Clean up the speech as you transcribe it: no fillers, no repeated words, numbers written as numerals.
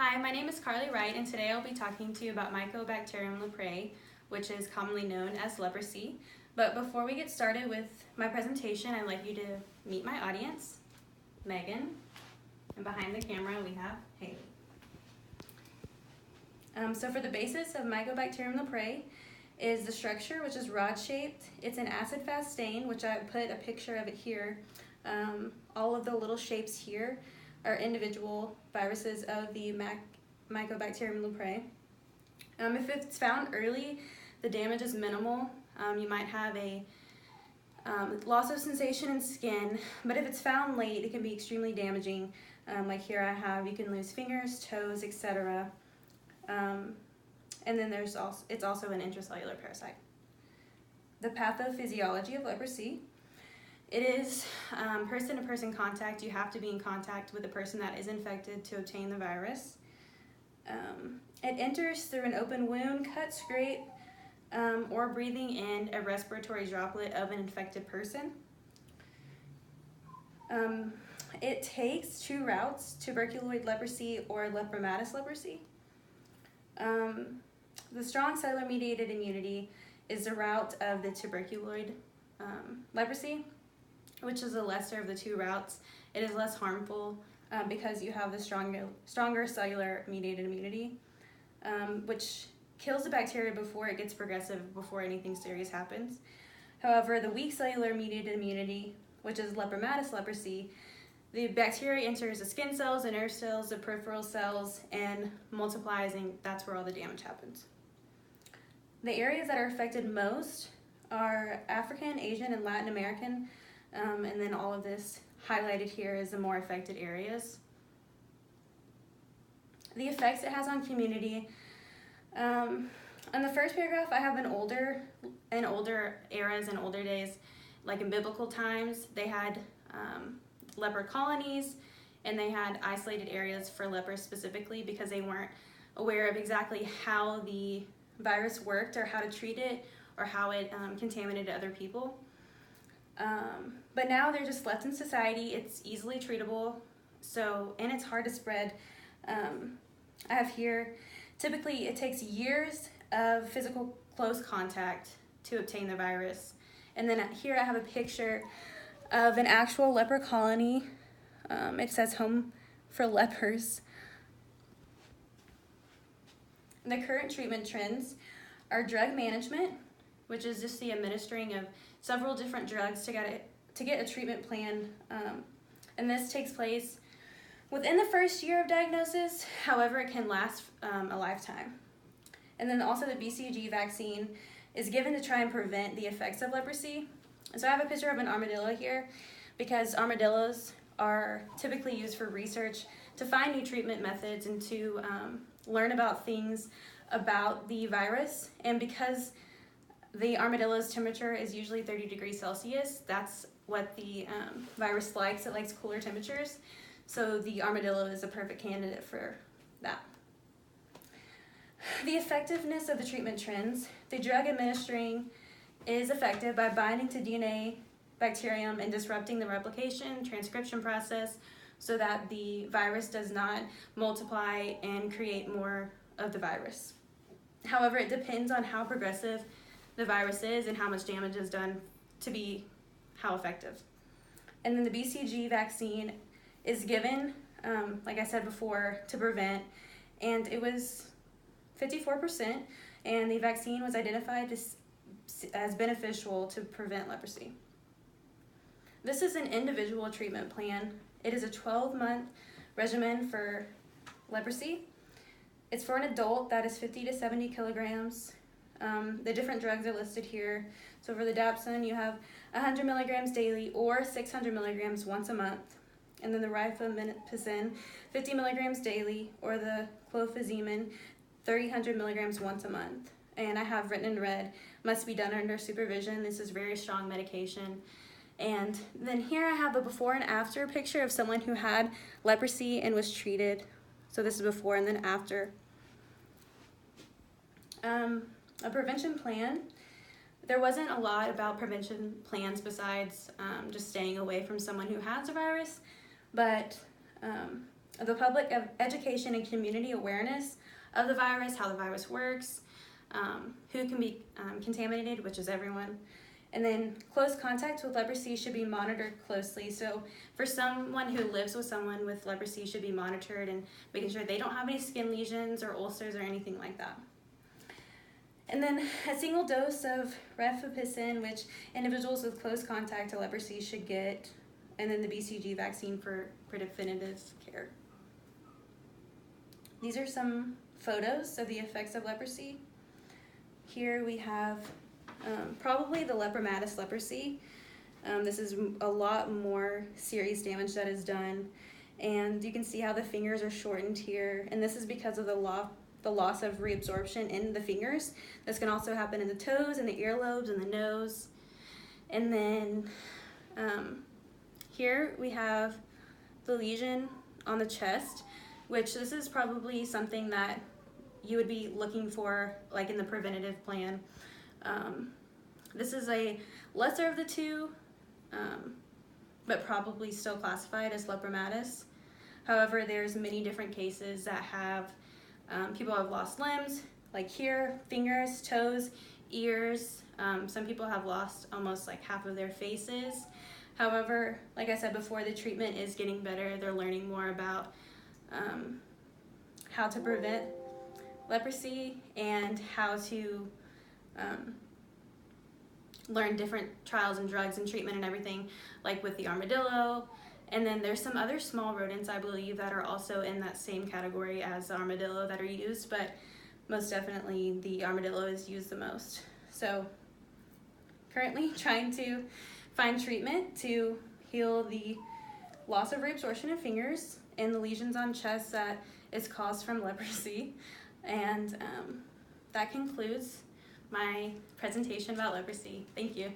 Hi, my name is Carly Wright, and today I'll be talking to you about Mycobacterium leprae, which is commonly known as leprosy. But before we get started with my presentation, I'd like you to meet my audience, Megan, and behind the camera we have Haley. So for the basis of Mycobacterium leprae is the structure, which is rod-shaped. It's an acid-fast stain, which I put a picture of it here. All of the little shapes here are individual viruses of the Mycobacterium leprae. If it's found early, the damage is minimal. You might have a loss of sensation in skin, but if it's found late, it can be extremely damaging. Like here I have, you can lose fingers, toes, etc. And then it's also an intracellular parasite. The pathophysiology of leprosy. It is person-to-person contact. You have to be in contact with the person that is infected to obtain the virus. It enters through an open wound, cut, scrape, or breathing in a respiratory droplet of an infected person. It takes two routes: tuberculoid leprosy or lepromatous leprosy. The strong cellular-mediated immunity is the route of the tuberculoid leprosy, which is the lesser of the two routes. It is less harmful because you have the stronger cellular-mediated immunity, which kills the bacteria before it gets progressive, before anything serious happens. However, the weak cellular-mediated immunity, which is lepromatous leprosy, the bacteria enters the skin cells, the nerve cells, the peripheral cells, and multiplies, and that's where all the damage happens. The areas that are affected most are African, Asian, and Latin American, and then all of this highlighted here is the more affected areas. The effects it has on community. On the first paragraph, I have in older eras and older days, like in biblical times, they had leper colonies, and they had isolated areas for lepers specifically because they weren't aware of exactly how the virus worked or how to treat it or how it contaminated other people. But now they're just left in society. It's easily treatable, and it's hard to spread. I have here, typically it takes years of physical close contact to obtain the virus. And then here I have a picture of an actual leper colony. It says Home for Lepers. The current treatment trends are drug management, which is just the administering of several different drugs to get a treatment plan. And this takes place within the first year of diagnosis. However, it can last a lifetime. And then also the BCG vaccine is given to try and prevent the effects of leprosy. So I have a picture of an armadillo here because armadillos are typically used for research to find new treatment methods and to learn about things about the virus. And because the armadillo's temperature is usually 30 degrees Celsius, that's what the virus likes. It likes cooler temperatures. So the armadillo is a perfect candidate for that. The effectiveness of the treatment trends. The drug administering is effective by binding to DNA bacterium and disrupting the replication transcription process so that the virus does not multiply and create more of the virus. However, it depends on how progressive the virus is and how much damage is done to be how effective. And then the BCG vaccine is given, like I said before, to prevent, and it was 54%, and the vaccine was identified as beneficial to prevent leprosy. This is an individual treatment plan. It is a 12-month regimen for leprosy. It's for an adult that is 50 to 70 kilograms. The different drugs are listed here. So for the dapsone, you have 100 milligrams daily or 600 milligrams once a month. And then the rifamycin, 50 milligrams daily, or the clofazimine, 300 milligrams once a month. And I have written in red, must be done under supervision. This is very strong medication. And then here I have a before and after picture of someone who had leprosy and was treated. So this is before and then after. A prevention plan. There wasn't a lot about prevention plans besides just staying away from someone who has the virus, but the public education and community awareness of the virus, how the virus works, who can be contaminated, which is everyone. And then close contact with leprosy should be monitored closely. So for someone who lives with someone with leprosy should be monitored and making sure they don't have any skin lesions or ulcers or anything like that. And then a single dose of rifampicin, which individuals with close contact to leprosy should get, and then the BCG vaccine for definitive care. These are some photos of the effects of leprosy. Here we have probably the lepromatous leprosy. This is a lot more serious damage that is done. And you can see how the fingers are shortened here. And this is because of the loss of reabsorption in the fingers. This can also happen in the toes and the earlobes and the nose. And then here we have the lesion on the chest, which this is probably something that you would be looking for like in the preventative plan. This is a lesser of the two, but probably still classified as lepromatous. However, there's many different cases that have people have lost limbs, like here, fingers, toes, ears. Some people have lost almost like half of their faces. However, like I said before, the treatment is getting better. They're learning more about how to prevent leprosy and how to learn different trials and drugs and treatment and everything, like with the armadillo. And then there's some other small rodents, I believe, that are also in that same category as the armadillo that are used, but most definitely the armadillo is used the most. So currently trying to find treatment to heal the loss of reabsorption of fingers and the lesions on chest that is caused from leprosy. And that concludes my presentation about leprosy. Thank you.